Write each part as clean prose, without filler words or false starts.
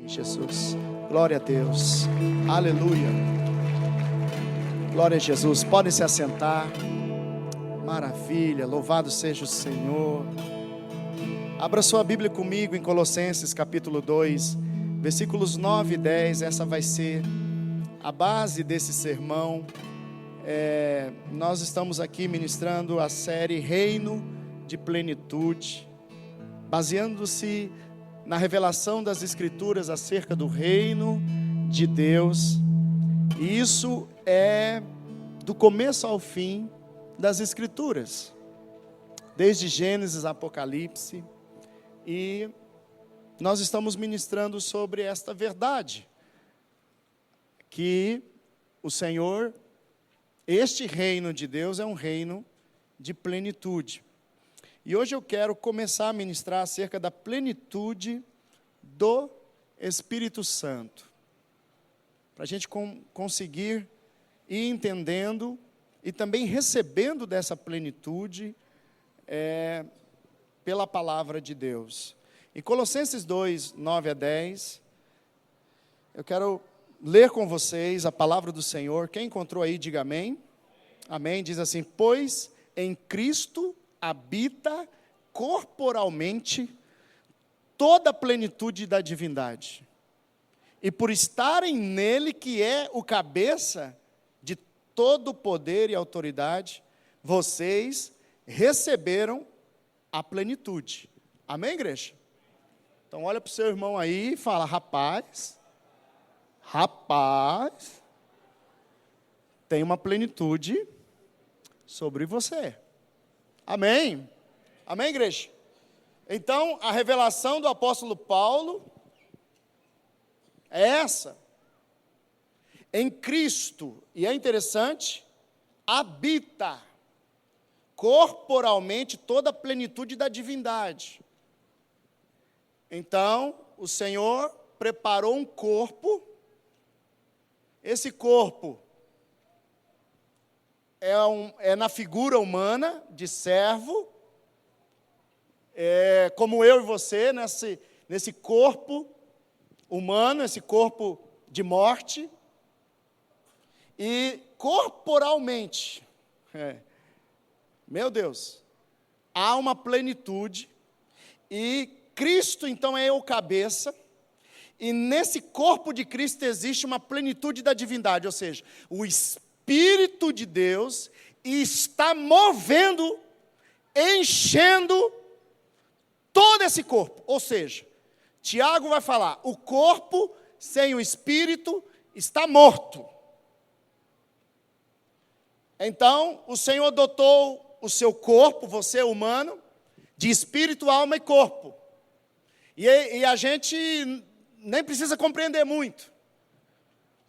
Jesus. Glória a Deus. Aleluia. Glória a Jesus. Podem se assentar. Maravilha. Louvado seja o Senhor. Abra sua Bíblia comigo em Colossenses capítulo 2, versículos 9 e 10. Essa vai ser a base desse sermão. Nós estamos aqui ministrando a série Reino de Plenitude, baseando-se na revelação das Escrituras acerca do reino de Deus. E isso é do começo ao fim das Escrituras, desde Gênesis a Apocalipse. E nós estamos ministrando sobre esta verdade, que o Senhor, este reino de Deus é um reino de plenitude. E hoje eu quero começar a ministrar acerca da plenitude do Espírito Santo, para a gente conseguir ir entendendo e também recebendo dessa plenitude pela palavra de Deus. Em Colossenses 2, 9 a 10, eu quero ler com vocês a palavra do Senhor. Quem encontrou aí, diga amém. Amém, diz assim: pois em Cristo habita corporalmente toda a plenitude da divindade, e por estarem nele, que é o cabeça de todo o poder e autoridade, vocês receberam a plenitude. Amém, igreja? Então olha para o seu irmão aí e fala: rapaz, tem uma plenitude sobre você. Amém? Amém, igreja? Então, a revelação do apóstolo Paulo é essa. Em Cristo, e é interessante, habita corporalmente toda a plenitude da divindade. Então, o Senhor preparou um corpo. Esse corpo é na figura humana de servo, como eu e você, nesse corpo humano, esse corpo de morte, e corporalmente, meu Deus, há uma plenitude, e Cristo então é o cabeça, e nesse corpo de Cristo existe uma plenitude da divindade, ou seja, o Espírito de Deus está movendo, enchendo todo esse corpo. Ou seja, Tiago vai falar: o corpo sem o Espírito está morto. Então, o Senhor dotou o seu corpo, você humano, de espírito, alma e corpo. E a gente nem precisa compreender muito,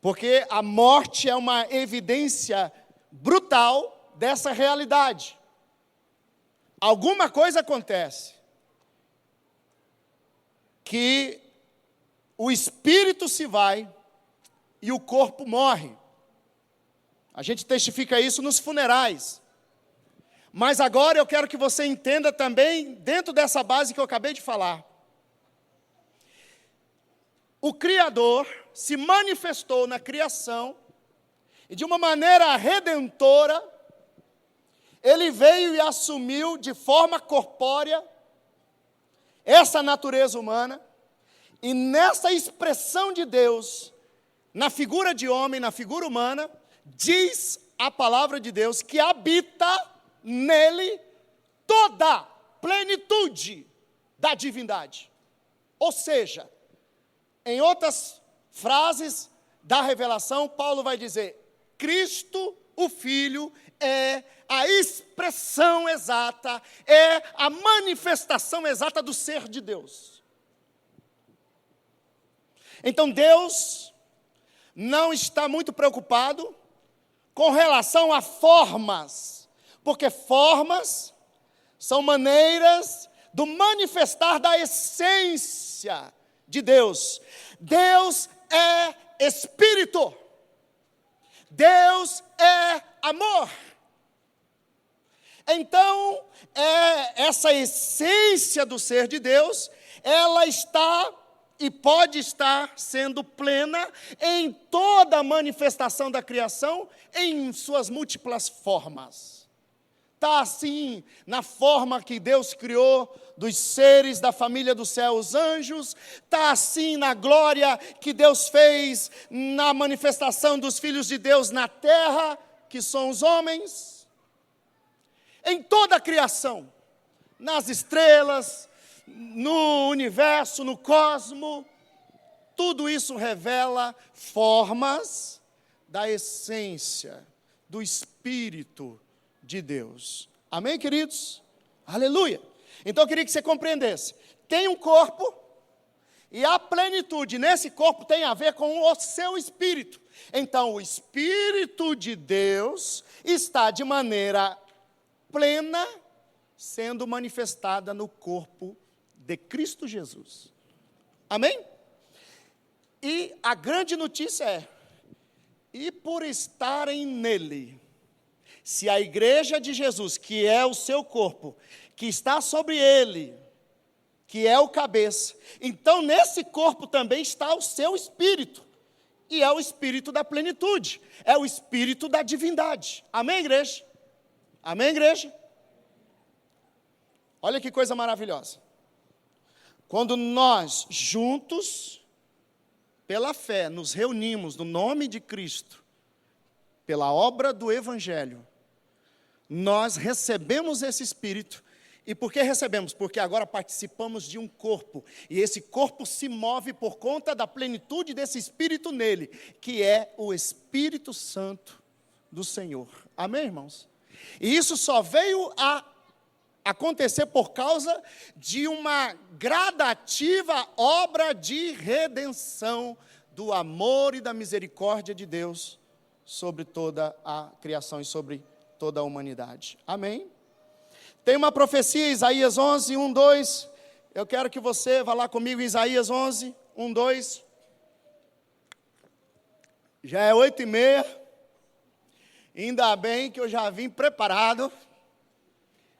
porque a morte é uma evidência brutal dessa realidade. Alguma coisa acontece, que o espírito se vai e o corpo morre. A gente testifica isso nos funerais. Mas agora eu quero que você entenda também, dentro dessa base que eu acabei de falar. O Criador se manifestou na criação, e de uma maneira redentora, Ele veio e assumiu de forma corpórea essa natureza humana, e nessa expressão de Deus, na figura de homem, na figura humana, diz a palavra de Deus que habita nele toda a plenitude da divindade. Ou seja, em outras frases da revelação, Paulo vai dizer: Cristo, o Filho, é a expressão exata, é a manifestação exata do ser de Deus. Então Deus não está muito preocupado com relação a formas, porque formas são maneiras do manifestar da essência de Deus. Deus é Espírito. Deus é amor. Então, essa essência do ser de Deus, ela está e pode estar sendo plena em toda a manifestação da criação, em suas múltiplas formas. Está assim na forma que Deus criou dos seres da família do céu, os anjos. Está assim na glória que Deus fez na manifestação dos filhos de Deus na terra, que são os homens. Em toda a criação, nas estrelas, no universo, no cosmo, tudo isso revela formas da essência, do Espírito de Deus. Amém, queridos? Aleluia! Então eu queria que você compreendesse. Tem um corpo, e a plenitude nesse corpo tem a ver com o seu espírito. Então o Espírito de Deus está de maneira plena, sendo manifestada no corpo de Cristo Jesus. Amém? E a grande notícia é, e por estarem nele, se a igreja de Jesus, que é o seu corpo, que está sobre ele, que é o cabeça, então nesse corpo também está o seu espírito, e é o espírito da plenitude, é o espírito da divindade. Amém, igreja? Amém, igreja? Olha que coisa maravilhosa. Quando nós juntos, pela fé, nos reunimos no nome de Cristo, pela obra do Evangelho, nós recebemos esse Espírito. E por que recebemos? Porque agora participamos de um corpo, e esse corpo se move por conta da plenitude desse Espírito nele, que é o Espírito Santo do Senhor. Amém, irmãos? E isso só veio a acontecer por causa de uma gradativa obra de redenção do amor e da misericórdia de Deus sobre toda a criação e sobre toda a humanidade. Amém? Tem uma profecia, Isaías 11, 1, 2. Eu quero que você vá lá comigo, Isaías 11, 1, 2. Já é 8h30. Ainda bem que eu já vim preparado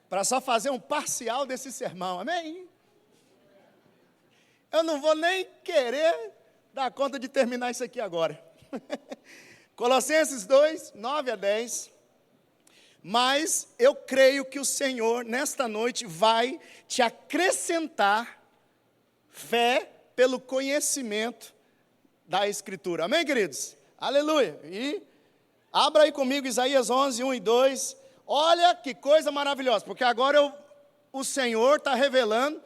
para só fazer um parcial desse sermão, amém? Eu não vou nem querer dar conta de terminar isso aqui agora. Colossenses 2, 9 a 10. Mas eu creio que o Senhor, nesta noite, vai te acrescentar fé pelo conhecimento da Escritura. Amém, queridos? Aleluia! E abra aí comigo Isaías 11, 1 e 2. Olha que coisa maravilhosa, porque agora o Senhor está revelando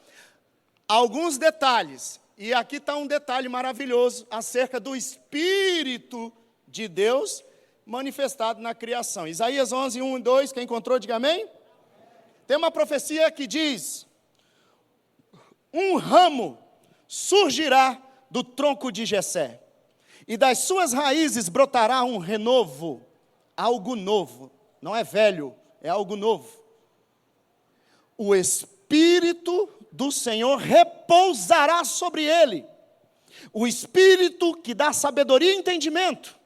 alguns detalhes. E aqui está um detalhe maravilhoso acerca do Espírito de Deus manifestado na criação. Isaías 11, 1 e 2, quem encontrou, diga amém. Tem uma profecia que diz: um ramo surgirá do tronco de Jessé, e das suas raízes brotará um renovo, algo novo. Não é velho, é algo novo. O Espírito do Senhor repousará sobre ele. O Espírito que dá sabedoria e entendimento.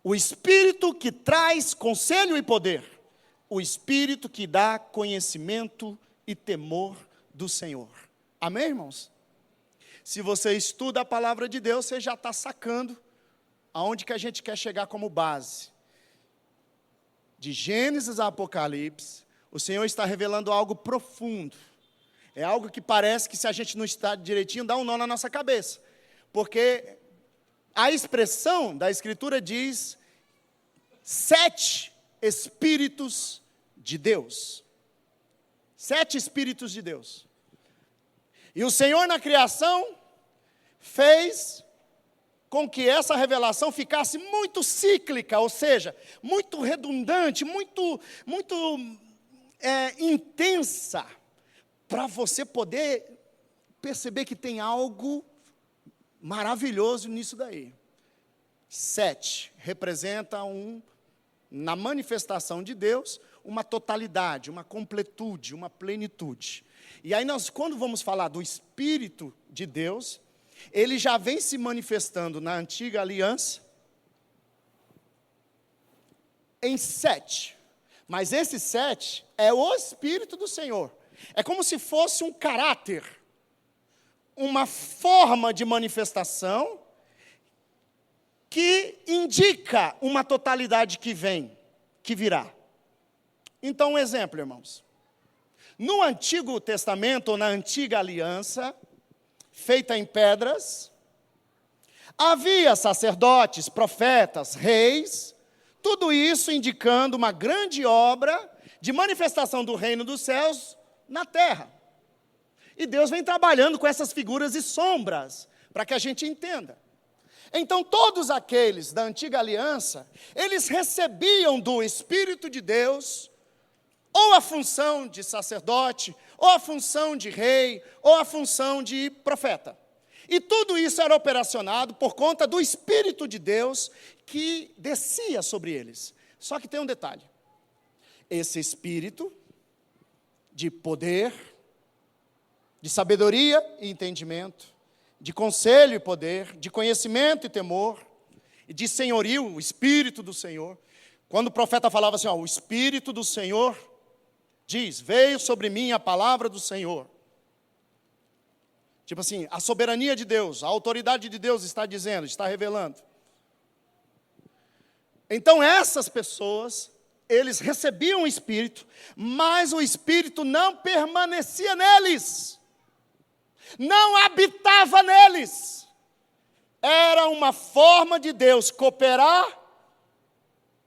O Espírito que traz conselho e poder. O Espírito que dá conhecimento e temor do Senhor. Amém, irmãos? Se você estuda a palavra de Deus, você já está sacando aonde que a gente quer chegar como base. De Gênesis a Apocalipse, o Senhor está revelando algo profundo. É algo que parece que, se a gente não está direitinho, dá um nó na nossa cabeça. Porque a expressão da Escritura diz 7 Espíritos de Deus. 7 Espíritos de Deus. E o Senhor na criação fez com que essa revelação ficasse muito cíclica, ou seja, muito redundante, muito intensa, para você poder perceber que tem algo maravilhoso nisso daí. 7 representa na manifestação de Deus, uma totalidade, uma completude, uma plenitude. E aí nós, quando vamos falar do Espírito de Deus, ele já vem se manifestando na antiga aliança em 7. Mas esse 7 é o Espírito do Senhor. É como se fosse um caráter, uma forma de manifestação que indica uma totalidade que vem, que virá. Então, um exemplo, irmãos. No Antigo Testamento, ou na Antiga Aliança, feita em pedras, havia sacerdotes, profetas, reis, tudo isso indicando uma grande obra de manifestação do reino dos céus na terra. E Deus vem trabalhando com essas figuras e sombras, para que a gente entenda. Então, todos aqueles da Antiga Aliança, eles recebiam do Espírito de Deus, ou a função de sacerdote, ou a função de rei, ou a função de profeta. E tudo isso era operacionado por conta do Espírito de Deus que descia sobre eles. Só que tem um detalhe. Esse Espírito de poder, de sabedoria e entendimento, de conselho e poder, de conhecimento e temor, e de senhorio, o Espírito do Senhor. Quando o profeta falava assim, o Espírito do Senhor diz, veio sobre mim a palavra do Senhor. Tipo assim, a soberania de Deus, a autoridade de Deus está dizendo, está revelando. Então essas pessoas, eles recebiam o Espírito, mas o Espírito não permanecia neles. Não habitava neles. Era uma forma de Deus cooperar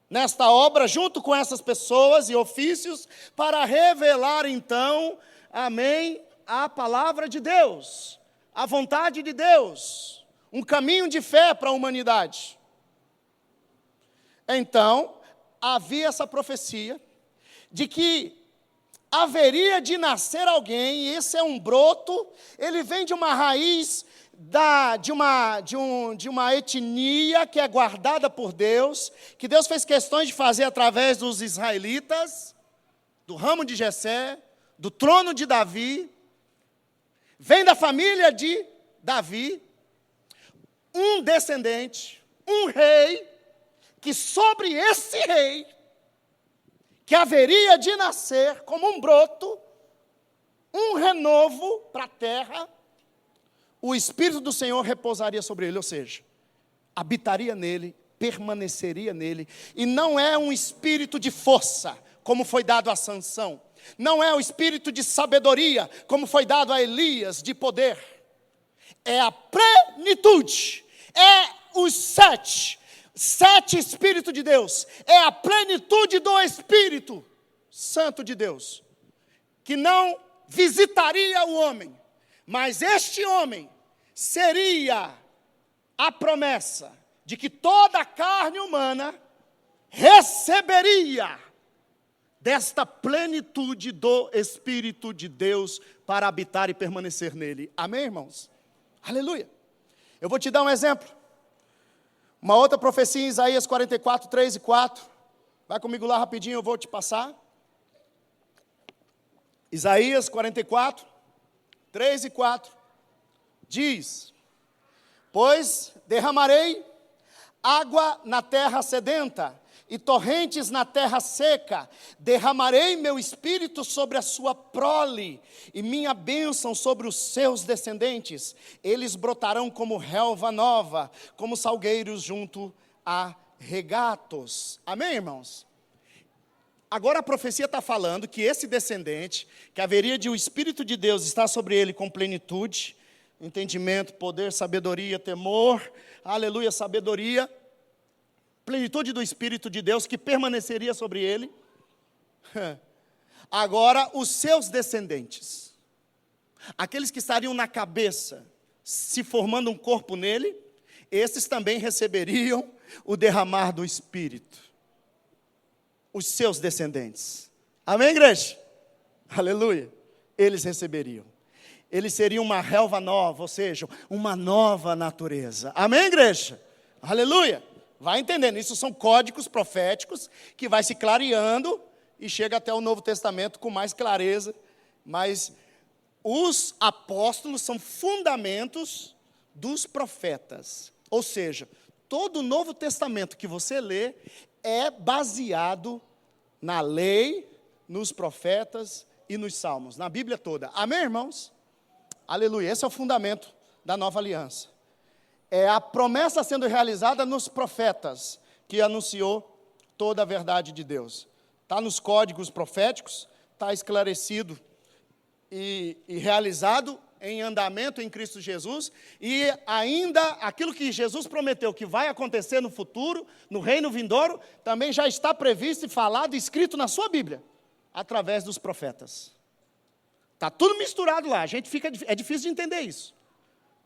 nesta obra, junto com essas pessoas e ofícios, para revelar então, amém, a palavra de Deus, a vontade de Deus, um caminho de fé para a humanidade. Então, havia essa profecia de que haveria de nascer alguém, e esse é um broto, ele vem de uma raiz, de uma etnia que é guardada por Deus, que Deus fez questões de fazer através dos israelitas, do ramo de Jessé, do trono de Davi, vem da família de Davi, um descendente, um rei, que sobre esse rei, que haveria de nascer como um broto, um renovo para a terra, o Espírito do Senhor repousaria sobre ele, ou seja, habitaria nele, permaneceria nele, e não é um espírito de força, como foi dado a Sansão, não é o espírito de sabedoria, como foi dado a Elias, de poder, é a plenitude, é os sete Espíritos de Deus, é a plenitude do Espírito Santo de Deus, que não visitaria o homem, mas este homem seria a promessa de que toda a carne humana receberia desta plenitude do Espírito de Deus para habitar e permanecer nele. Amém, irmãos? Aleluia. Eu vou te dar um exemplo. Uma outra profecia em Isaías 44, 3 e 4. Vai comigo lá rapidinho, eu vou te passar. Isaías 44, 3 e 4. Diz, pois derramarei água na terra sedenta, e torrentes na terra seca, derramarei meu espírito sobre a sua prole, e minha bênção sobre os seus descendentes, eles brotarão como relva nova, como salgueiros junto a regatos. Amém, irmãos? Agora a profecia está falando que esse descendente, que haveria de o Espírito de Deus estar sobre ele com plenitude, entendimento, poder, sabedoria, temor, aleluia, sabedoria, plenitude do Espírito de Deus que permaneceria sobre ele. Agora, os seus descendentes, aqueles que estariam na cabeça, se formando um corpo nele, esses também receberiam o derramar do Espírito. Os seus descendentes. Amém, igreja? Aleluia. Eles receberiam. Eles seriam uma relva nova, ou seja, uma nova natureza. Amém, igreja? Aleluia. Vai entendendo, isso são códigos proféticos que vai se clareando e chega até o Novo Testamento com mais clareza, mas os apóstolos são fundamentos dos profetas, ou seja, todo o Novo Testamento que você lê é baseado na lei, nos profetas e nos salmos, na Bíblia toda. Amém, irmãos? Aleluia, esse é o fundamento da nova aliança. É a promessa sendo realizada nos profetas, que anunciou toda a verdade de Deus. Está nos códigos proféticos, está esclarecido e realizado em andamento em Cristo Jesus, e ainda aquilo que Jesus prometeu que vai acontecer no futuro, no reino vindouro, também já está previsto e falado e escrito na sua Bíblia, através dos profetas. Está tudo misturado lá, é difícil de entender isso,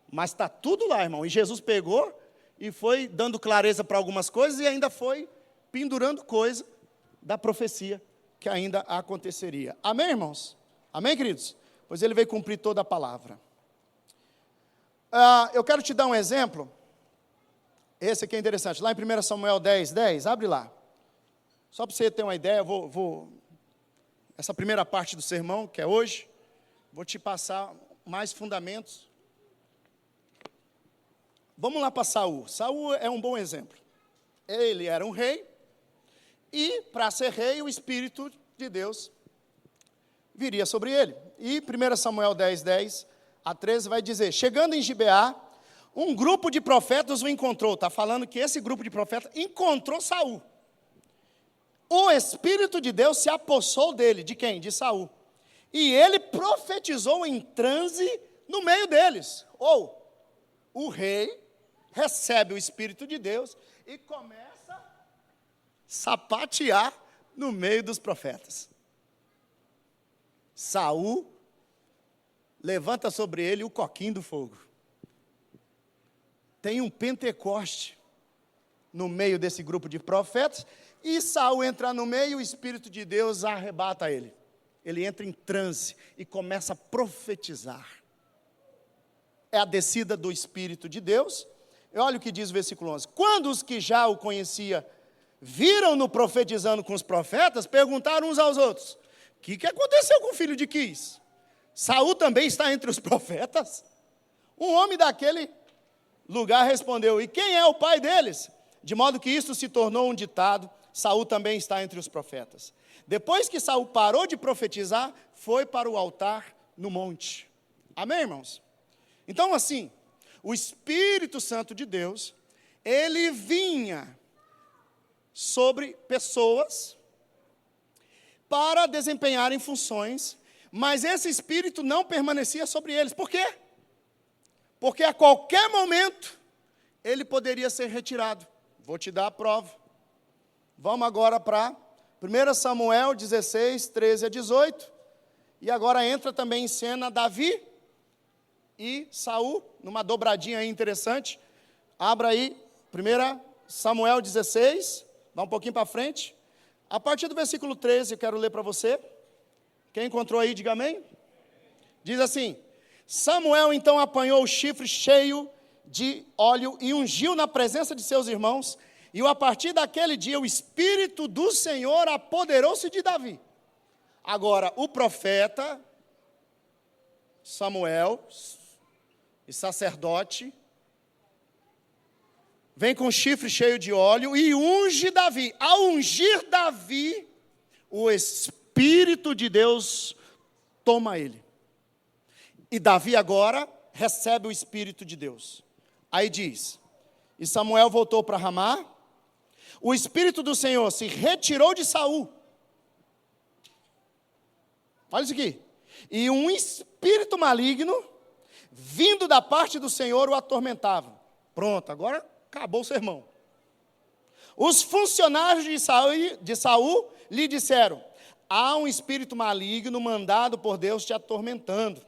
mas está tudo lá, irmão, e Jesus pegou e foi dando clareza para algumas coisas, e ainda foi pendurando coisa da profecia que ainda aconteceria. Amém, irmãos? Amém, queridos? Pois ele veio cumprir toda a palavra. Eu quero te dar um exemplo. Esse aqui é interessante. Lá em 1 Samuel 10, abre lá. Só para você ter uma ideia, essa primeira parte do sermão, que é hoje, vou te passar mais fundamentos. Vamos lá para Saul. Saul é um bom exemplo. Ele era um rei, e para ser rei, o Espírito de Deus viria sobre ele. E 1 Samuel 10 a 13 vai dizer: chegando em Gibeá, um grupo de profetas o encontrou. Está falando que esse grupo de profetas encontrou Saul. O Espírito de Deus se apossou dele. De quem? De Saul. E ele profetizou em transe no meio deles. Ou, o rei recebe o Espírito de Deus e começa a sapatear no meio dos profetas. Saul levanta sobre ele o coquinho do fogo. Tem um Pentecoste no meio desse grupo de profetas, e Saul entra no meio e o Espírito de Deus arrebata ele. Ele entra em transe e começa a profetizar. É a descida do Espírito de Deus. E olha o que diz o versículo 11. Quando os que já o conhecia viram-no profetizando com os profetas, perguntaram uns aos outros: o que aconteceu com o filho de Quis? Saul também está entre os profetas? Um homem daquele lugar respondeu: e quem é o pai deles? De modo que isto se tornou um ditado: Saul também está entre os profetas. Depois que Saul parou de profetizar, foi para o altar no monte. Amém, irmãos? Então, assim, o Espírito Santo de Deus, ele vinha sobre pessoas para desempenharem funções, mas esse Espírito não permanecia sobre eles. Por quê? Porque a qualquer momento ele poderia ser retirado. Vou te dar a prova. Vamos agora para 1 Samuel 16, 13 a 18. E agora entra também em cena Davi e Saul, numa dobradinha aí interessante. Abra aí, 1 Samuel 16, dá um pouquinho para frente. A partir do versículo 13, eu quero ler para você. Quem encontrou aí, diga amém. Diz assim: Samuel então apanhou o chifre cheio de óleo e ungiu na presença de seus irmãos. E a partir daquele dia o Espírito do Senhor apoderou-se de Davi. Agora, o profeta Samuel, e sacerdote, vem com o chifre cheio de óleo e unge Davi. Ao ungir Davi, o Espírito de Deus toma ele. E Davi agora recebe o Espírito de Deus. Aí diz: e Samuel voltou para Ramá. O Espírito do Senhor se retirou de Saul. Olha isso aqui. E um espírito maligno, vindo da parte do Senhor, o atormentava. Pronto, agora acabou o sermão. Os funcionários de Saul lhe disseram: há um espírito maligno mandado por Deus te atormentando.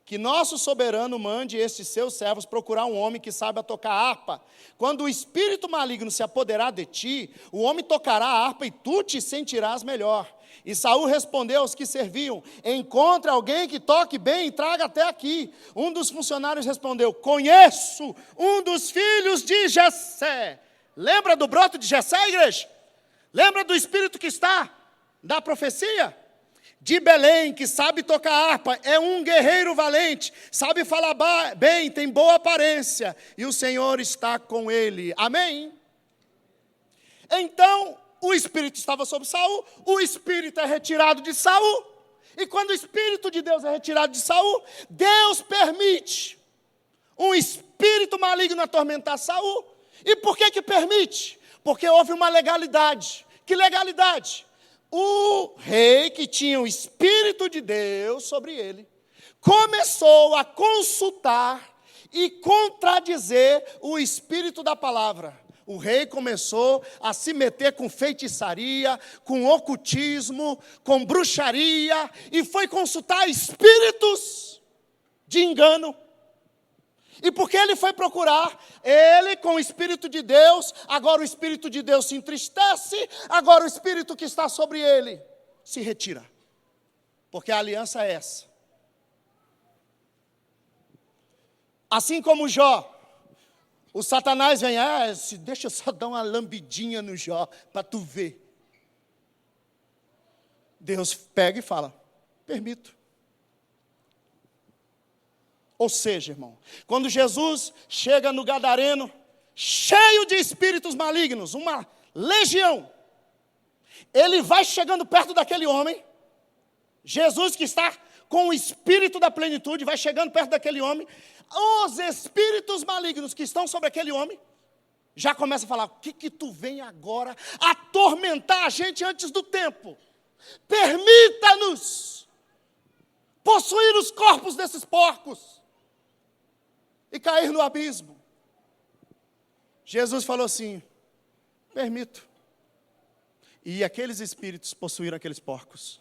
Que nosso soberano mande estes seus servos procurar um homem que saiba tocar harpa. Quando o espírito maligno se apoderar de ti, o homem tocará a harpa e tu te sentirás melhor. E Saul respondeu aos que serviam: encontre alguém que toque bem e traga até aqui. Um dos funcionários respondeu: conheço um dos filhos de Jessé. Lembra do broto de Jessé, igreja? Lembra do espírito que está da profecia? De Belém, que sabe tocar harpa, é um guerreiro valente, sabe falar bem, tem boa aparência, e o Senhor está com ele. Amém? Então, o espírito estava sobre Saul, o espírito é retirado de Saul, E quando o Espírito de Deus é retirado de Saul, Deus permite um espírito maligno atormentar Saul. E por que permite? Porque houve uma legalidade. Que legalidade? O rei que tinha o Espírito de Deus sobre ele, começou a consultar e contradizer o Espírito da palavra. O rei começou a se meter com feitiçaria, com ocultismo, com bruxaria, e foi consultar espíritos de engano. E porque ele foi procurar, ele com o Espírito de Deus, agora o Espírito de Deus se entristece, agora o Espírito que está sobre ele se retira. Porque a aliança é essa. Assim como Jó, o Satanás vem, deixa eu só dar uma lambidinha no Jó, para tu ver. Deus pega e fala, permito. Ou seja, irmão, quando Jesus chega no Gadareno, cheio de espíritos malignos, uma legião, ele vai chegando perto daquele homem, Jesus que está com o espírito da plenitude, vai chegando perto daquele homem, os espíritos malignos que estão sobre aquele homem, já começam a falar, o que tu vem agora atormentar a gente antes do tempo? Permita-nos possuir os corpos desses porcos e cair no abismo. Jesus falou assim, permito. E aqueles espíritos possuíram aqueles porcos.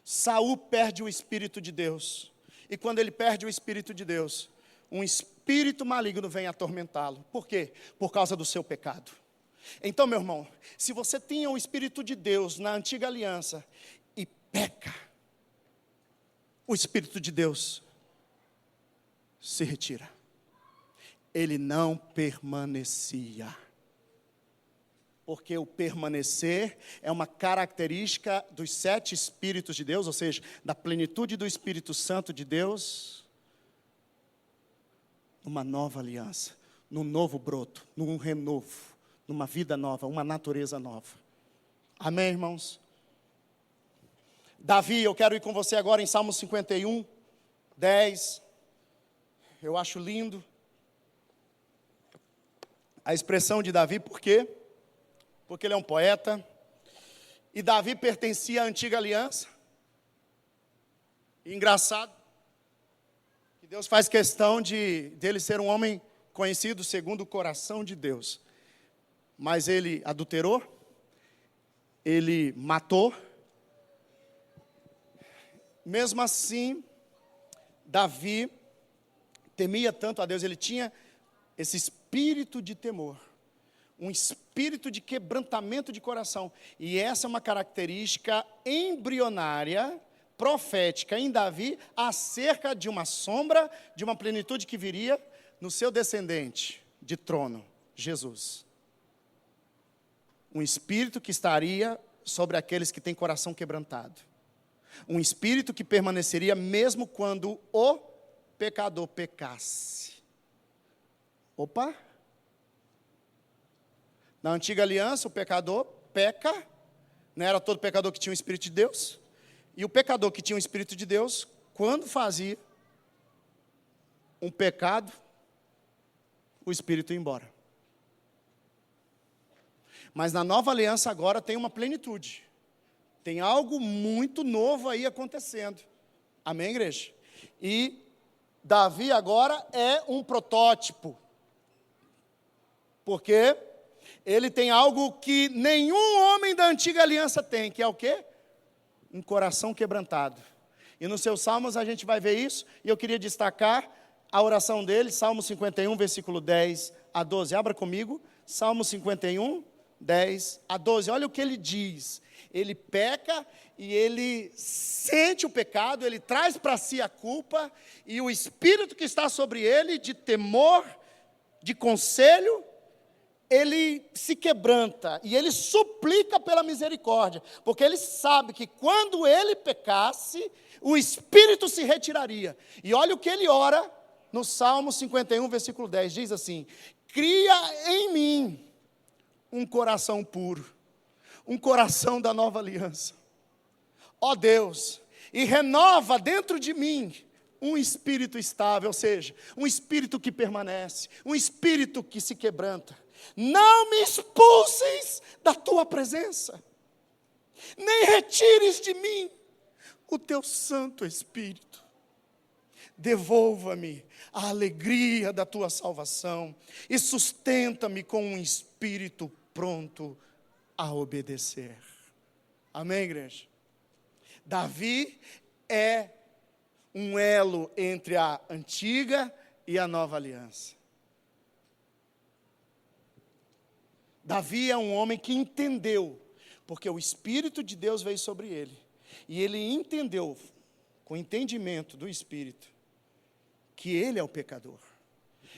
Saul perde o Espírito de Deus. E quando ele perde o Espírito de Deus, um espírito maligno vem atormentá-lo. Por quê? Por causa do seu pecado. Então, meu irmão, se você tinha o Espírito de Deus na antiga aliança e peca, o Espírito de Deus se retira. Ele não permanecia. Porque o permanecer é uma característica dos 7 Espíritos de Deus, ou seja, da plenitude do Espírito Santo de Deus, numa nova aliança, num novo broto, num renovo, numa vida nova, uma natureza nova. Amém, irmãos? Davi, eu quero ir com você agora em Salmo 51, 10. Eu acho lindo a expressão de Davi, por quê? Porque ele é um poeta, e Davi pertencia à antiga aliança. E engraçado, que Deus faz questão dele ser um homem conhecido segundo o coração de Deus. Mas ele adulterou, ele matou. Mesmo assim, Davi temia tanto a Deus, ele tinha esse espírito de temor. Um espírito de quebrantamento de coração. E essa é uma característica embrionária, profética em Davi, acerca de uma sombra, de uma plenitude que viria no seu descendente de trono, Jesus. Um espírito que estaria sobre aqueles que têm coração quebrantado. Um espírito que permaneceria mesmo quando o pecador pecasse. Opa! Na antiga aliança, o pecador peca, não era todo pecador que tinha o Espírito de Deus, e o pecador que tinha o Espírito de Deus, quando fazia um pecado, o Espírito ia embora. Mas na nova aliança agora tem uma plenitude, tem algo muito novo aí acontecendo, amém, igreja? E Davi agora é um protótipo, porque ele tem algo que nenhum homem da antiga aliança tem, que é o quê? Um coração quebrantado. E nos seus salmos a gente vai ver isso, e eu queria destacar a oração dele, Salmo 51, versículo 10 a 12. Abra comigo, Salmo 51, 10 a 12. Olha o que ele diz. Ele peca e ele sente o pecado, ele traz para si a culpa, e o espírito que está sobre ele, de temor, de conselho, ele se quebranta e ele suplica pela misericórdia, porque ele sabe que quando ele pecasse, o Espírito se retiraria. E olha o que ele ora no Salmo 51, versículo 10, diz assim: cria em mim um coração puro, um coração da nova aliança. ó Deus, e renova dentro de mim um espírito estável, ou seja, um espírito que permanece, um espírito que se quebranta. Não me expulses da tua presença, nem retires de mim o teu Santo Espírito. Devolva-me a alegria da tua salvação e sustenta-me com um espírito pronto a obedecer. Amém, igreja? Davi é um elo entre a antiga e a nova aliança. Davi é um homem que entendeu, porque o Espírito de Deus veio sobre ele, e ele entendeu, com o entendimento do Espírito, que ele é o pecador.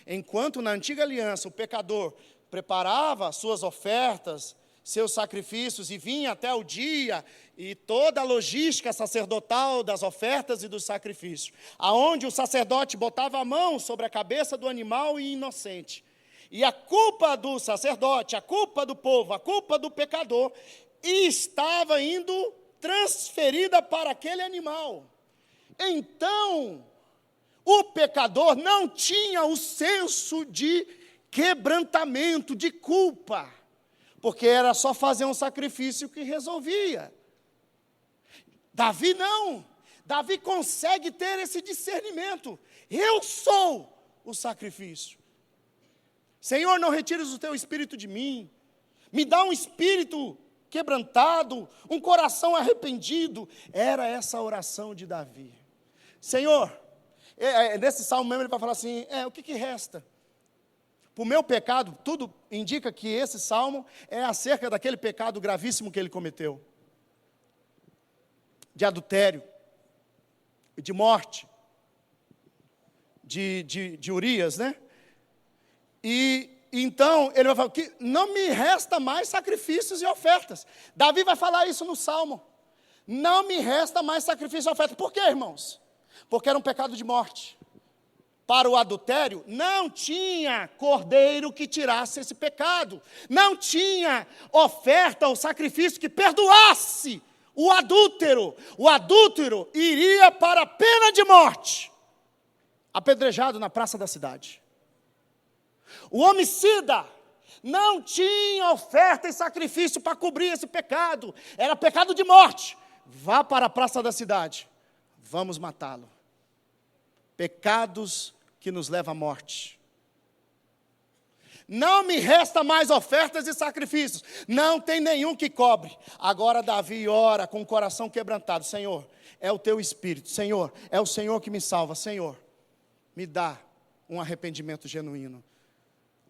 Enquanto na antiga aliança o pecador preparava suas ofertas, seus sacrifícios, e vinha até o dia, e toda a logística sacerdotal das ofertas e dos sacrifícios, aonde o sacerdote botava a mão sobre a cabeça do animal inocente, e a culpa do sacerdote, a culpa do povo, a culpa do pecador, estava indo transferida para aquele animal. Então, o pecador não tinha o senso de quebrantamento, de culpa, porque era só fazer um sacrifício que resolvia. Davi não. Davi consegue ter esse discernimento. Eu sou o sacrifício. Senhor, não retires o teu espírito de mim. Me dá um espírito quebrantado, um coração arrependido. Era essa a oração de Davi. Senhor, nesse salmo mesmo ele vai falar assim, o que resta? Por meu pecado, tudo indica que esse salmo é acerca daquele pecado gravíssimo que ele cometeu. De adultério, de morte, de Urias, né? E então ele vai falar que não me resta mais sacrifícios e ofertas. Davi vai falar isso no salmo. Não me resta mais sacrifício e oferta. Por quê, irmãos? Porque era um pecado de morte. Para o adultério, não tinha cordeiro que tirasse esse pecado. Não tinha oferta ou sacrifício que perdoasse o adúltero. O adúltero iria para a pena de morte, apedrejado na praça da cidade. O homicida não tinha oferta e sacrifício para cobrir esse pecado. Era pecado de morte. Vá para a praça da cidade. Vamos matá-lo. Pecados que nos levam à morte. Não me resta mais ofertas e sacrifícios. Não tem nenhum que cobre. Agora Davi ora com o coração quebrantado. Senhor, é o teu Espírito. Senhor, é o Senhor que me salva. Senhor, me dá um arrependimento genuíno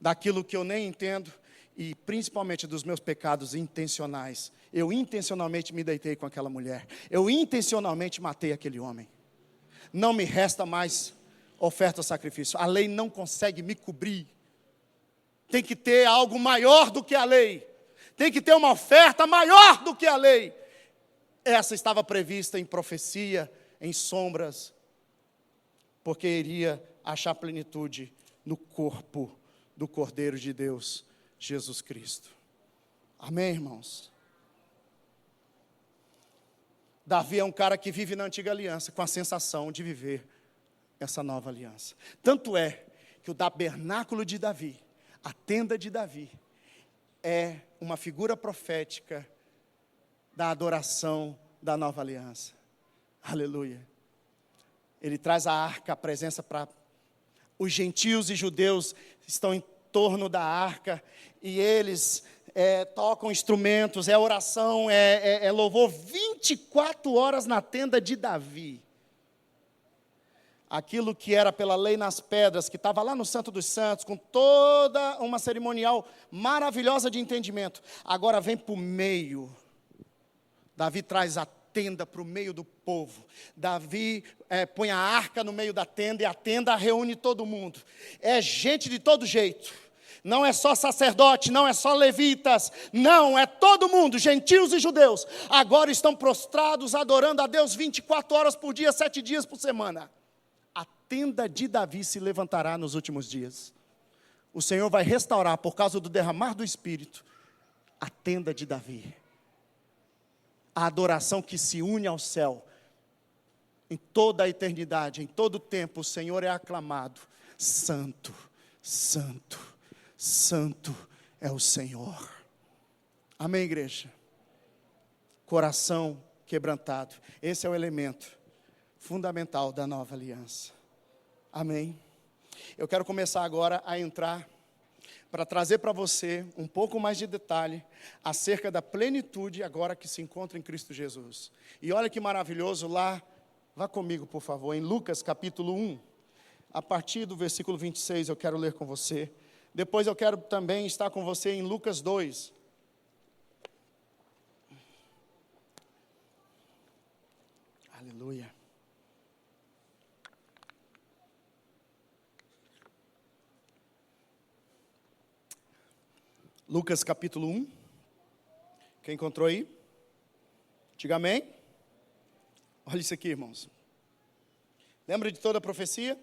daquilo que eu nem entendo e principalmente dos meus pecados intencionais. Eu intencionalmente me deitei com aquela mulher. Eu intencionalmente matei aquele homem. Não me resta mais oferta ou sacrifício. A lei não consegue me cobrir. Tem que ter algo maior do que a lei. Tem que ter uma oferta maior do que a lei. Essa estava prevista em profecia, em sombras, porque iria achar plenitude no corpo do Cordeiro de Deus, Jesus Cristo. Amém, irmãos? Davi é um cara que vive na antiga aliança, com a sensação de viver essa nova aliança. Tanto é que o tabernáculo de Davi, a tenda de Davi, é uma figura profética da adoração da nova aliança. Aleluia. Ele traz a arca, a presença para os gentios e judeus, estão em torno da arca, e eles tocam instrumentos, é oração, é louvor, 24 horas na tenda de Davi. Aquilo que era pela lei nas pedras, que estava lá no Santo dos Santos, com toda uma cerimonial maravilhosa de entendimento, agora vem para o meio. Davi traz a tenda para o meio do povo. Davi põe a arca no meio da tenda, e a tenda reúne todo mundo. É gente de todo jeito. Não é só sacerdote, não é só levitas, não, é todo mundo, gentios e judeus. Agora estão prostrados, adorando a Deus 24 horas por dia, 7 dias por semana. A tenda de Davi se levantará nos últimos dias. O Senhor vai restaurar, por causa do derramar do Espírito, a tenda de Davi. a adoração que se une ao céu. Em toda a eternidade, em todo o tempo, o Senhor é aclamado. Santo, santo, santo é o Senhor. Amém, igreja? Coração quebrantado. Esse é o elemento fundamental da nova aliança. Amém? Eu quero começar agora a entrar para trazer para você um pouco mais de detalhe acerca da plenitude agora que se encontra em Cristo Jesus. E olha que maravilhoso lá, vá comigo por favor, em Lucas capítulo 1, a partir do versículo 26 eu quero ler com você. Depois eu quero também estar com você em Lucas 2. Aleluia. Lucas capítulo 1. Quem encontrou aí? Diga amém. Olha isso aqui, irmãos. Lembra de toda a profecia?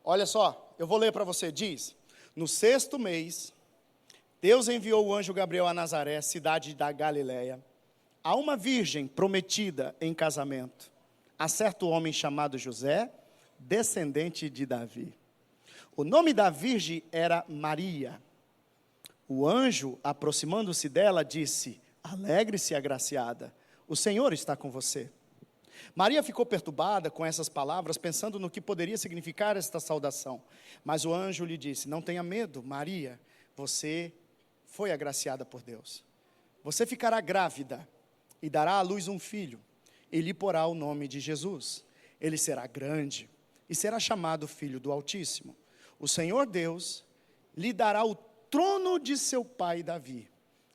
Olha só, eu vou ler para você. Diz: no 6º mês, Deus enviou o anjo Gabriel a Nazaré, cidade da Galileia, a uma virgem prometida em casamento, a certo homem chamado José, descendente de Davi. O nome da virgem era Maria. O anjo, aproximando-se dela, disse: alegre-se, agraciada, o Senhor está com você. Maria ficou perturbada com essas palavras, pensando no que poderia significar esta saudação. Mas o anjo lhe disse: não tenha medo, Maria, você foi agraciada por Deus. Você ficará grávida e dará à luz um filho, e lhe porá o nome de Jesus. Ele será grande e será chamado Filho do Altíssimo. O Senhor Deus lhe dará o trono de seu pai Davi,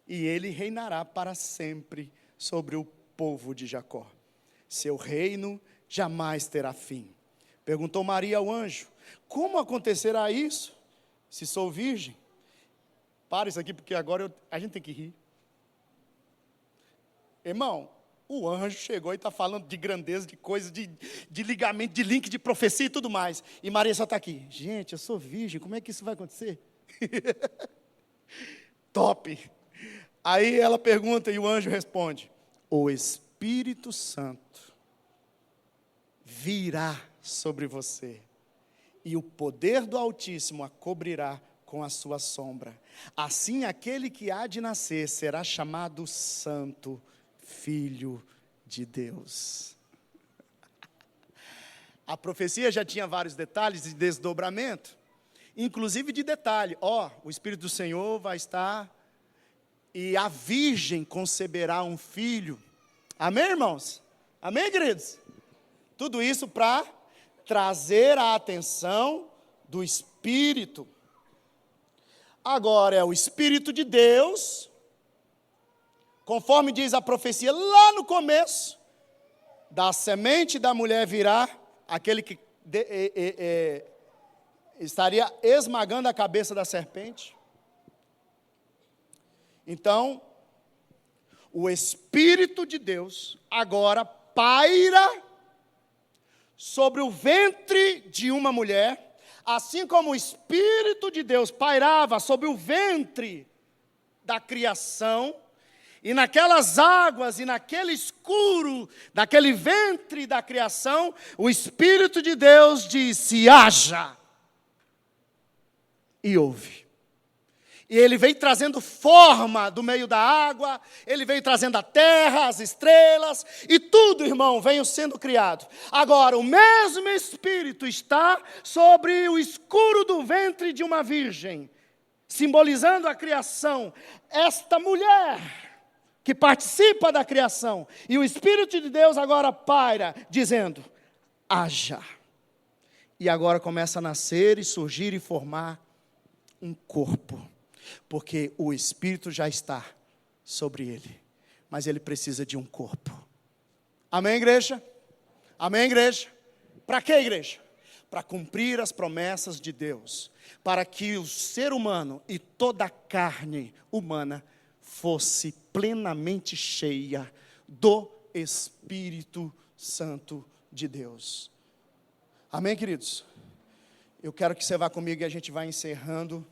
e ele reinará para sempre sobre o povo de Jacó. Seu reino jamais terá fim. Perguntou Maria ao anjo: como acontecerá isso, se sou virgem? Para isso aqui, porque agora a gente tem que rir. Irmão, o anjo chegou e está falando de grandeza, de coisas, de ligamento, de link, de profecia e tudo mais. E Maria só está aqui. Gente, eu sou virgem, como é que isso vai acontecer? Top. Aí ela pergunta e o anjo responde: o Espírito Santo virá sobre você, e o poder do Altíssimo a cobrirá com a sua sombra. Assim aquele que há de nascer será chamado Santo, Filho de Deus. A profecia já tinha vários detalhes de desdobramento, inclusive de detalhe: o Espírito do Senhor vai estar, e a virgem conceberá um filho. Amém, irmãos? Amém, queridos? Tudo isso para trazer a atenção do Espírito. Agora é o Espírito de Deus, conforme diz a profecia lá no começo: da semente da mulher virá aquele que estaria esmagando a cabeça da serpente. Então, o Espírito de Deus agora paira sobre o ventre de uma mulher, assim como o Espírito de Deus pairava sobre o ventre da criação, e naquelas águas e naquele escuro, daquele ventre da criação, o Espírito de Deus disse: haja. E houve. E ele veio trazendo forma do meio da água, ele veio trazendo a terra, as estrelas, e tudo, irmão, veio sendo criado. Agora, o mesmo Espírito está sobre o escuro do ventre de uma virgem, simbolizando a criação. Esta mulher que participa da criação, e o Espírito de Deus agora paira, dizendo: haja. E agora começa a nascer e surgir e formar um corpo, porque o Espírito já está sobre ele, mas ele precisa de um corpo. Amém, igreja? Amém, igreja? Para quê, igreja? Para cumprir as promessas de Deus, para que o ser humano e toda a carne humana fosse plenamente cheia do Espírito Santo de Deus. Amém, queridos? Eu quero que você vá comigo e a gente vai encerrando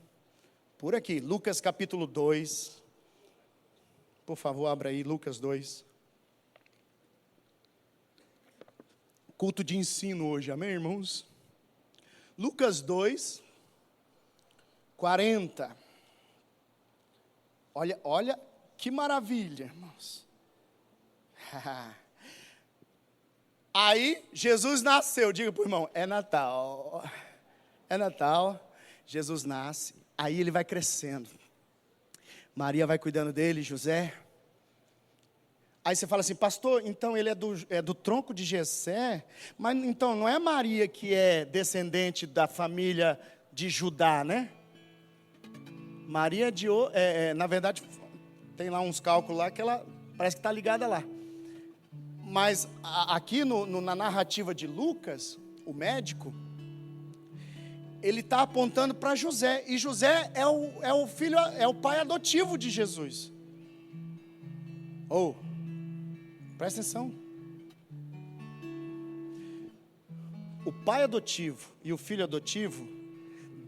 por aqui. Lucas capítulo 2. Por favor, abra aí, Lucas 2. Culto de ensino hoje, amém, irmãos? Lucas 2, 40. Olha que maravilha, irmãos. Aí Jesus nasceu. Diga para o irmão, é Natal. É Natal, Jesus nasce. Aí ele vai crescendo. Maria vai cuidando dele, José. Aí você fala assim, pastor, então ele é do tronco de Jessé, mas então não é Maria que é descendente da família de Judá, né? Maria na verdade, tem lá uns cálculos lá que ela parece que está ligada lá. Mas aqui na narrativa de Lucas, o médico, ele está apontando para José. E José é o filho, é o pai adotivo de Jesus. Presta atenção. O pai adotivo e o filho adotivo,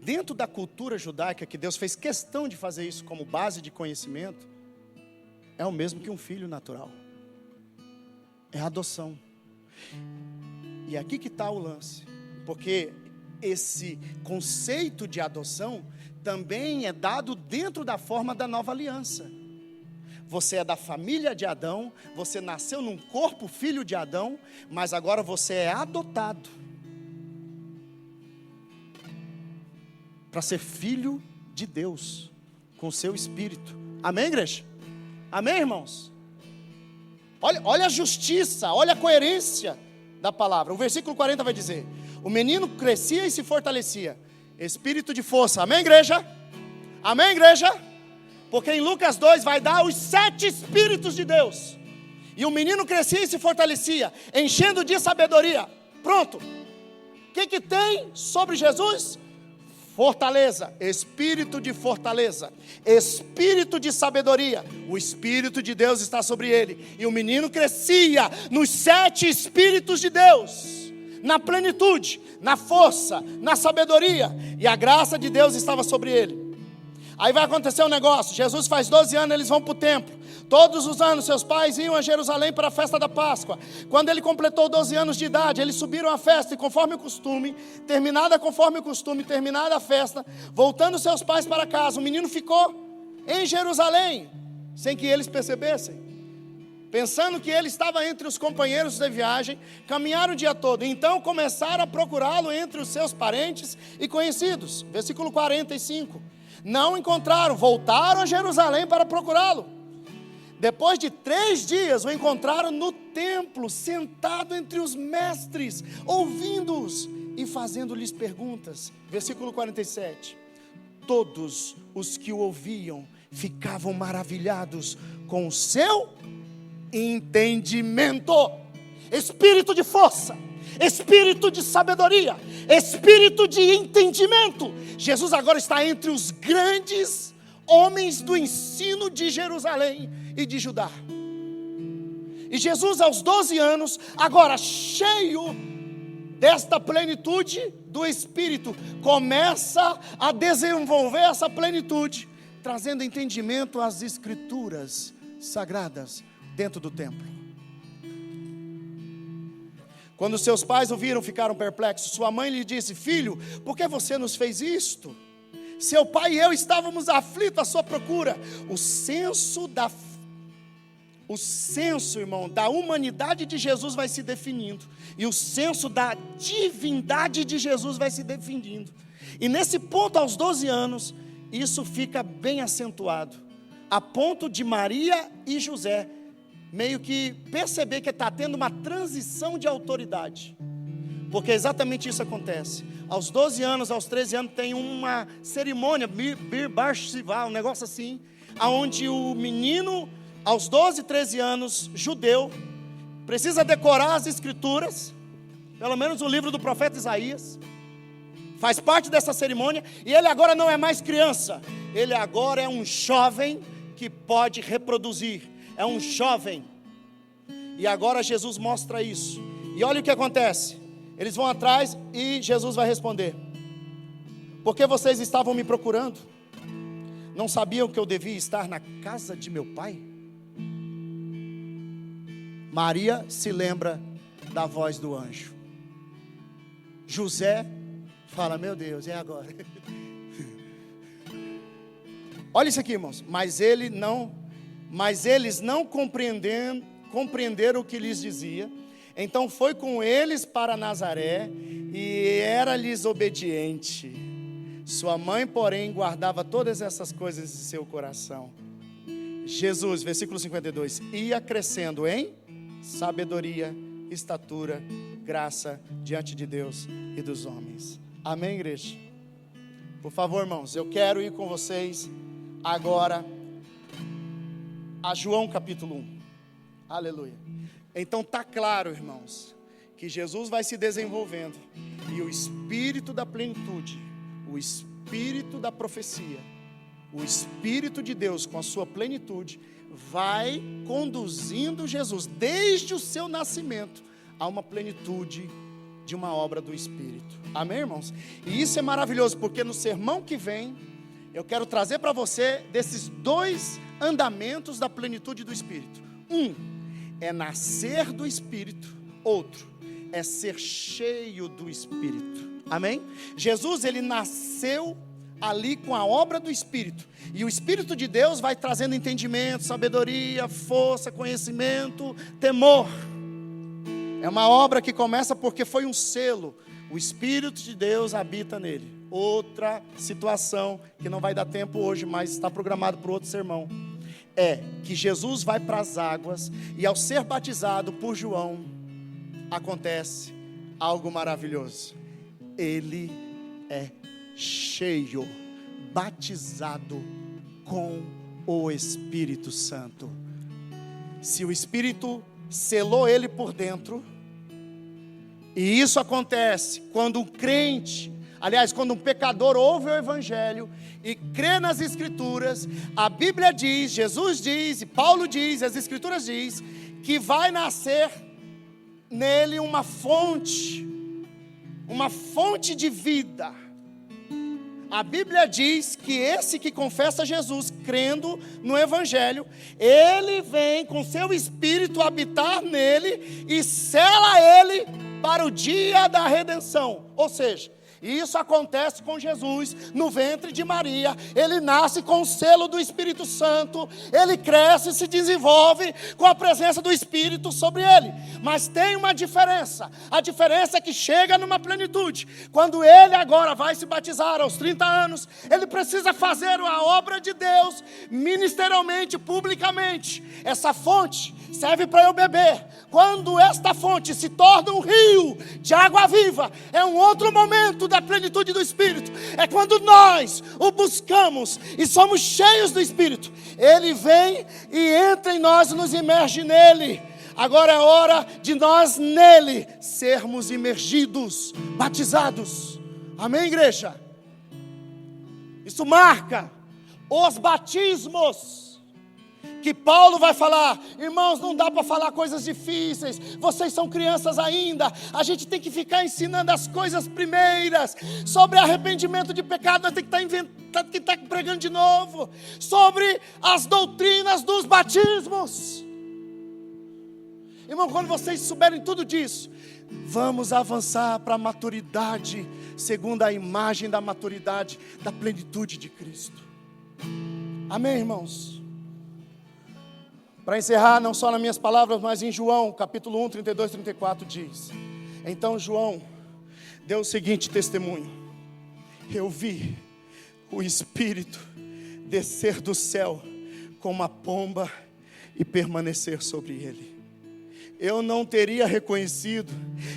dentro da cultura judaica, que Deus fez questão de fazer isso como base de conhecimento, é o mesmo que um filho natural. É a adoção. E aqui que está o lance. Porque esse conceito de adoção também é dado dentro da forma da nova aliança. Você é da família de Adão, você nasceu num corpo filho de Adão, mas agora você é adotado para ser filho de Deus, com o seu espírito. Amém, igreja? Amém, irmãos? Olha a justiça, olha a coerência da palavra. O versículo 40 vai dizer: o menino crescia e se fortalecia, espírito de força. Amém, igreja? Amém, igreja? Porque em Lucas 2 vai dar os 7 espíritos de Deus. E o menino crescia e se fortalecia, enchendo de sabedoria. Pronto. O que tem sobre Jesus? Fortaleza, espírito de fortaleza, espírito de sabedoria. O Espírito de Deus está sobre ele. E o menino crescia nos 7 espíritos de Deus, na plenitude, na força, na sabedoria. E a graça de Deus estava sobre ele. Aí vai acontecer um negócio. Jesus faz 12 anos, eles vão para o templo. Todos os anos seus pais iam a Jerusalém para a festa da Páscoa. Quando ele completou 12 anos de idade, eles subiram à festa. E conforme o costume, terminada a festa, voltando seus pais para casa, o menino ficou em Jerusalém, sem que eles percebessem, pensando que ele estava entre os companheiros de viagem. Caminharam o dia todo, então começaram a procurá-lo entre os seus parentes e conhecidos. Versículo 45. Não encontraram, voltaram a Jerusalém para procurá-lo. Depois de 3 dias, o encontraram no templo, sentado entre os mestres, ouvindo-os e fazendo-lhes perguntas. Versículo 47. Todos os que o ouviam ficavam maravilhados com o seu entendimento. Espírito de força, espírito de sabedoria, espírito de entendimento. Jesus agora está entre os grandes homens do ensino de Jerusalém e de Judá. E Jesus, aos 12 anos, agora cheio desta plenitude do Espírito, começa a desenvolver essa plenitude, trazendo entendimento às Escrituras sagradas dentro do templo. Quando seus pais o viram, ficaram perplexos. Sua mãe lhe disse: filho, por que você nos fez isto? Seu pai e eu estávamos aflitos à sua procura. O senso, irmão, da humanidade de Jesus vai se definindo, e o senso da divindade de Jesus vai se definindo. E nesse ponto, aos 12 anos, isso fica bem acentuado, a ponto de Maria e José meio que perceber que está tendo uma transição de autoridade. Porque exatamente isso acontece. Aos 12 anos, aos 13 anos, tem uma cerimônia, Bir Bar Shivá, um negócio assim, onde o menino, aos 12, 13 anos, judeu, precisa decorar as Escrituras, pelo menos o livro do profeta Isaías, faz parte dessa cerimônia, e ele agora não é mais criança, ele agora é um jovem que pode reproduzir, é um jovem. E agora Jesus mostra isso. E olha o que acontece. Eles vão atrás e Jesus vai responder: por que vocês estavam me procurando? Não sabiam que eu devia estar na casa de meu pai? Maria se lembra da voz do anjo. José fala: meu Deus, é agora. Olha isso aqui, irmãos. Mas eles não compreenderam o que lhes dizia. Então foi com eles para Nazaré e era-lhes obediente. Sua mãe, porém, guardava todas essas coisas em seu coração. Jesus, versículo 52, ia crescendo em sabedoria, estatura, graça diante de Deus e dos homens. Amém, igreja? Por favor, irmãos, eu quero ir com vocês agora a João capítulo 1. Aleluia. Então está claro, irmãos, que Jesus vai se desenvolvendo e o Espírito da plenitude, o Espírito da profecia, o Espírito de Deus com a sua plenitude vai conduzindo Jesus desde o seu nascimento a uma plenitude de uma obra do Espírito. Amém, irmãos? E isso é maravilhoso, porque no sermão que vem eu quero trazer para você desses dois andamentos da plenitude do Espírito. Um é nascer do Espírito, outro é ser cheio do Espírito. Amém? Jesus, ele nasceu ali com a obra do Espírito, e o Espírito de Deus vai trazendo entendimento, sabedoria, força, conhecimento, temor. É uma obra que começa porque foi um selo. O Espírito de Deus habita nele. Outra situação que não vai dar tempo hoje, mas está programado para outro sermão, é que Jesus vai para as águas e ao ser batizado por João, acontece algo maravilhoso. Ele é cheio, batizado com o Espírito Santo. Se o Espírito selou ele por dentro, e isso acontece quando um crente, aliás, quando um pecador ouve o Evangelho e crê nas Escrituras, a Bíblia diz, Jesus diz, e Paulo diz, as Escrituras diz, que vai nascer nele uma fonte de vida. A Bíblia diz que esse que confessa Jesus, crendo no Evangelho, ele vem com seu Espírito habitar nele e sela ele para o dia da redenção. Ou seja, isso acontece com Jesus no ventre de Maria. Ele nasce com o selo do Espírito Santo, ele cresce e se desenvolve com a presença do Espírito sobre ele. Mas tem uma diferença, a diferença é que chega numa plenitude. Quando ele agora vai se batizar aos 30 anos, ele precisa fazer a obra de Deus ministerialmente, publicamente. Essa fonte serve para eu beber. Quando esta fonte se torna um rio de água viva, é um outro momento da plenitude do Espírito. É quando nós o buscamos e somos cheios do Espírito. Ele vem e entra em nós e nos imerge nele. Agora é hora de nós nele sermos imergidos, batizados. Amém, igreja? Isso marca os batismos que Paulo vai falar. Irmãos, não dá para falar coisas difíceis, vocês são crianças ainda, a gente tem que ficar ensinando as coisas primeiras. Sobre arrependimento de pecado, nós temos que estar pregando de novo. Sobre as doutrinas dos batismos. Irmão, quando vocês souberem tudo disso, vamos avançar para a maturidade, segundo a imagem da maturidade, da plenitude de Cristo. Amém, irmãos? Para encerrar, não só nas minhas palavras, mas em João, capítulo 1, 32, 34, diz: então João deu o seguinte testemunho: eu vi o Espírito descer do céu como uma pomba e permanecer sobre ele. Eu não teria reconhecido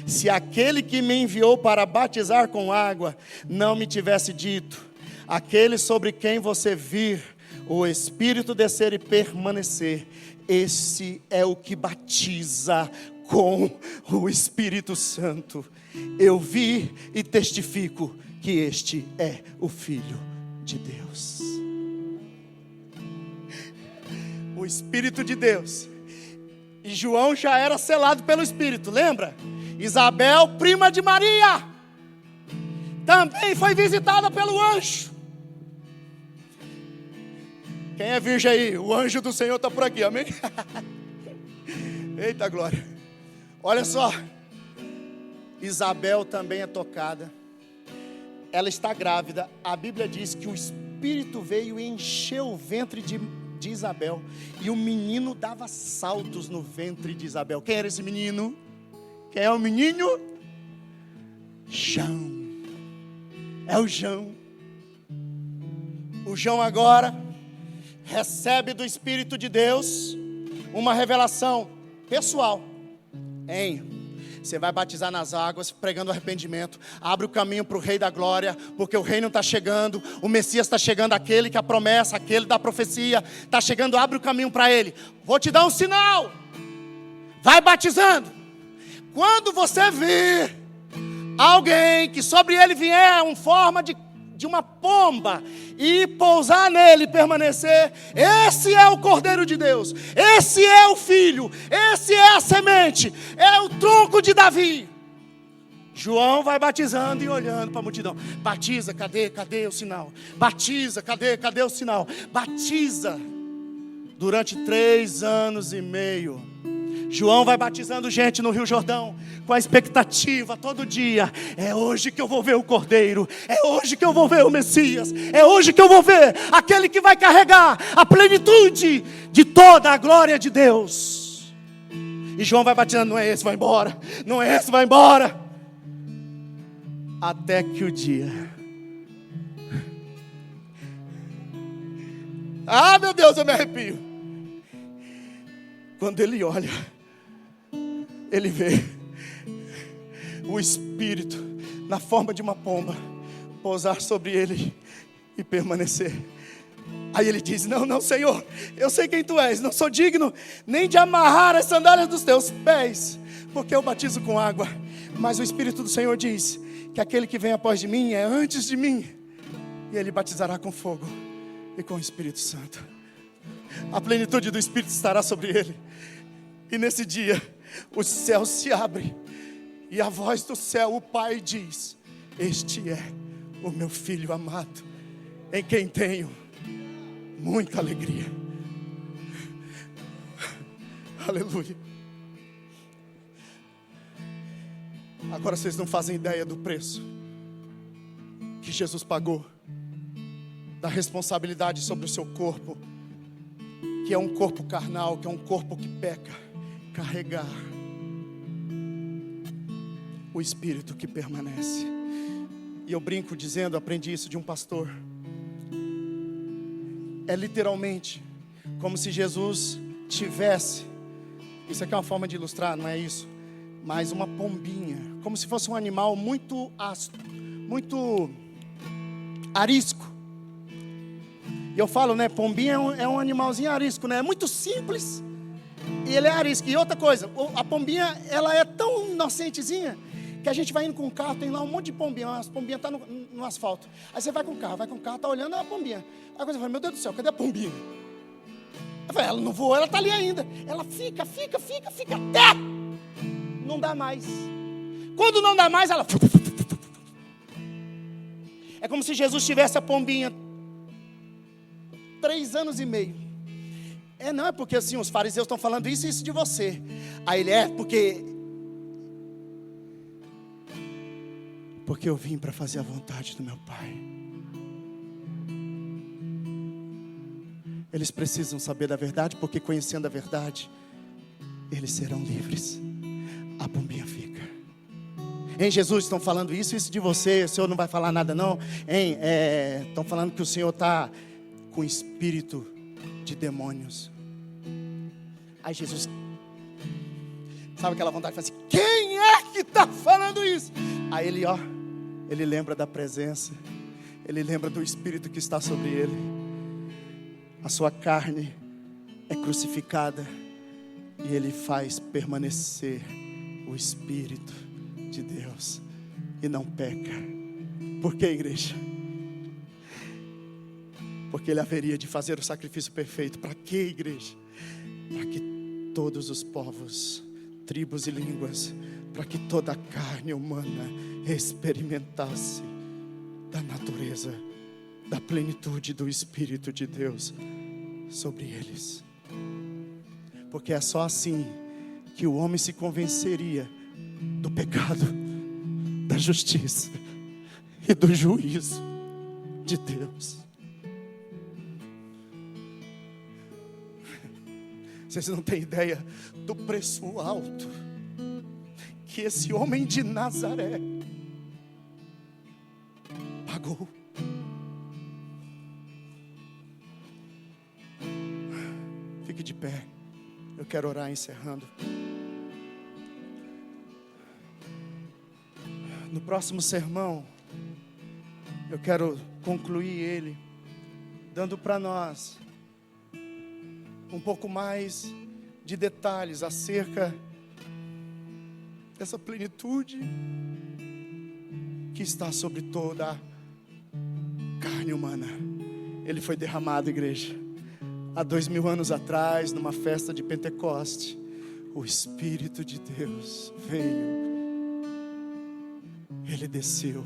se aquele que me enviou para batizar com água não me tivesse dito: aquele sobre quem você vir o Espírito descer e permanecer, esse é o que batiza com o Espírito Santo. Eu vi e testifico que este é o Filho de Deus. O Espírito de Deus. E João já era selado pelo Espírito, lembra? Isabel, prima de Maria, também foi visitada pelo anjo. Quem é virgem aí? O anjo do Senhor está por aqui, amém? Eita glória. Olha só. Isabel também é tocada. Ela está grávida. A Bíblia diz que o Espírito veio e encheu o ventre de Isabel. E o menino dava saltos no ventre de Isabel. Quem era esse menino? Quem é o menino? João. É o João. O João agora recebe do Espírito de Deus uma revelação pessoal. Você vai batizar nas águas, pregando arrependimento. Abre o caminho para o Rei da Glória, porque o reino está chegando. O Messias está chegando, aquele que a promessa, aquele da profecia está chegando. Abre o caminho para ele. Vou te dar um sinal. Vai batizando. Quando você vir alguém que sobre ele vier uma forma de uma pomba e pousar nele e permanecer, esse é o Cordeiro de Deus, esse é o Filho, esse é a semente, é o tronco de Davi. João vai batizando e olhando para a multidão. Batiza, cadê o sinal? Batiza, cadê o sinal? Batiza. Durante 3 anos e meio João vai batizando gente no Rio Jordão, com a expectativa todo dia: é hoje que eu vou ver o Cordeiro, é hoje que eu vou ver o Messias, é hoje que eu vou ver aquele que vai carregar a plenitude de toda a glória de Deus. E João vai batizando: não é esse, vai embora, não é esse, vai embora. Até que o dia, meu Deus, eu me arrepio. Quando ele olha, ele vê o Espírito na forma de uma pomba pousar sobre ele e permanecer. Aí ele diz: não, Senhor, eu sei quem tu és, não sou digno nem de amarrar as sandálias dos teus pés, porque eu batizo com água. Mas o Espírito do Senhor diz que aquele que vem após de mim é antes de mim, e ele batizará com fogo e com o Espírito Santo. A plenitude do Espírito estará sobre ele. E nesse dia o céu se abre e a voz do céu, o Pai diz: este é o meu Filho amado, em quem tenho muita alegria. Aleluia. Agora vocês não fazem ideia do preço que Jesus pagou, da responsabilidade sobre o seu corpo, que é um corpo carnal, que é um corpo que peca, carregar o Espírito que permanece. E eu brinco dizendo, aprendi isso de um pastor, é literalmente como se Jesus tivesse, isso aqui é uma forma de ilustrar, não é isso, mas uma pombinha, como se fosse um animal muito arisco. E eu falo, né, pombinha é um animalzinho arisco, né, é muito simples, e ele é arisco. E outra coisa, a pombinha, ela é tão inocentezinha, que a gente vai indo com o carro, tem lá um monte de pombinha, as pombinhas estão no asfalto. Aí você vai com o carro, tá olhando a pombinha. Aí você fala: meu Deus do céu, cadê a pombinha? Eu falei: ela não voou, ela está ali ainda. Ela fica até não dá mais. Quando não dá mais, ela... É como se Jesus tivesse a pombinha 3 anos e meio. Não é porque assim, os fariseus estão falando isso e isso de você. Aí ele: porque eu vim para fazer a vontade do meu Pai. Eles precisam saber da verdade, porque conhecendo a verdade, eles serão livres. A pombinha fica. Jesus, estão falando isso de você, o Senhor não vai falar nada não? Estão falando que o Senhor está com espírito de demônios. Aí Jesus, sabe aquela vontade de falar assim: quem é que está falando isso? Aí ele lembra da presença, ele lembra do Espírito que está sobre ele. A sua carne é crucificada e ele faz permanecer o Espírito de Deus e não peca. Por que, igreja? Porque ele haveria de fazer o sacrifício perfeito. Para que, igreja? Para que todos os povos, tribos e línguas, para que toda a carne humana experimentasse da natureza, da plenitude do Espírito de Deus sobre eles. Porque é só assim que o homem se convenceria do pecado, justiça e do juízo de Deus. Vocês não têm ideia do preço alto que esse homem de Nazaré pagou. Fique de pé, eu quero orar encerrando. No próximo sermão, eu quero concluir ele, dando para nós um pouco mais de detalhes acerca dessa plenitude que está sobre toda a carne humana. Ele foi derramado, igreja, há 2000 anos atrás, numa festa de Pentecoste. O Espírito de Deus veio, Ele desceu.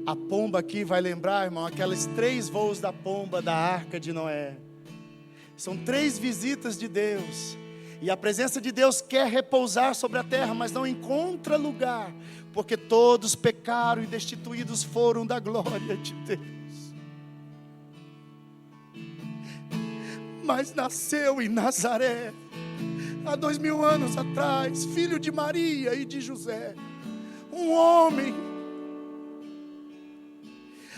A pomba aqui vai lembrar, irmão, aqueles 3 voos da pomba da Arca de Noé. São 3 visitas de Deus, e a presença de Deus quer repousar sobre a terra, mas não encontra lugar, porque todos pecaram e destituídos foram da glória de Deus. Mas nasceu em Nazaré, há 2000 anos atrás, filho de Maria e de José, um homem,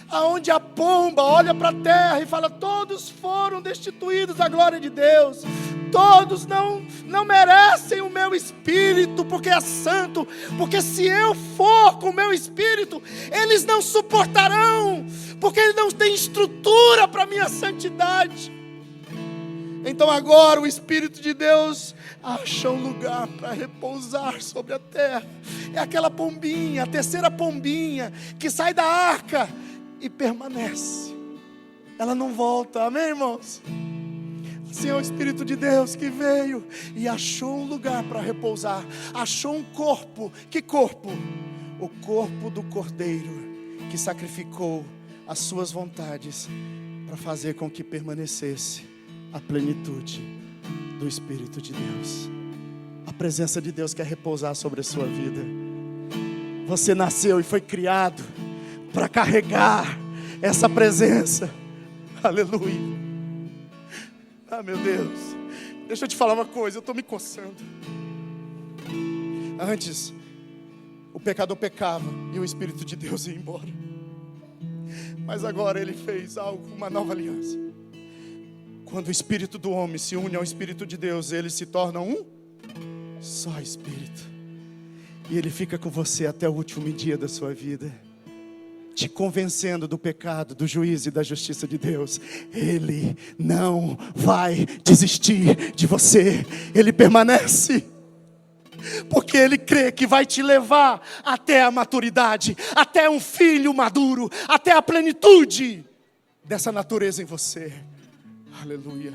aonde a pomba olha para a terra e fala: todos foram destituídos da glória de Deus, todos não merecem o meu espírito, porque é santo, porque se eu for com o meu espírito, eles não suportarão, porque eles não têm estrutura para a minha santidade. Então agora o Espírito de Deus acha um lugar para repousar sobre a terra. É aquela pombinha, a terceira pombinha, que sai da arca e permanece, ela não volta. Amém, irmãos? Assim é o Espírito de Deus que veio e achou um lugar para repousar, achou um corpo. Que corpo? O corpo do Cordeiro, que sacrificou as suas vontades para fazer com que permanecesse a plenitude do Espírito de Deus. A presença de Deus quer repousar sobre a sua vida. Você nasceu e foi criado para carregar essa presença. Aleluia. Ah, meu Deus, deixa eu te falar uma coisa, eu estou me coçando. Antes, o pecador pecava e o Espírito de Deus ia embora. Mas agora Ele fez algo, uma nova aliança. Quando o Espírito do homem se une ao Espírito de Deus, eles se tornam um só Espírito. E Ele fica com você até o último dia da sua vida, te convencendo do pecado, do juízo e da justiça de Deus. Ele não vai desistir de você. Ele permanece, porque Ele crê que vai te levar até a maturidade, até um filho maduro, até a plenitude dessa natureza em você. Aleluia.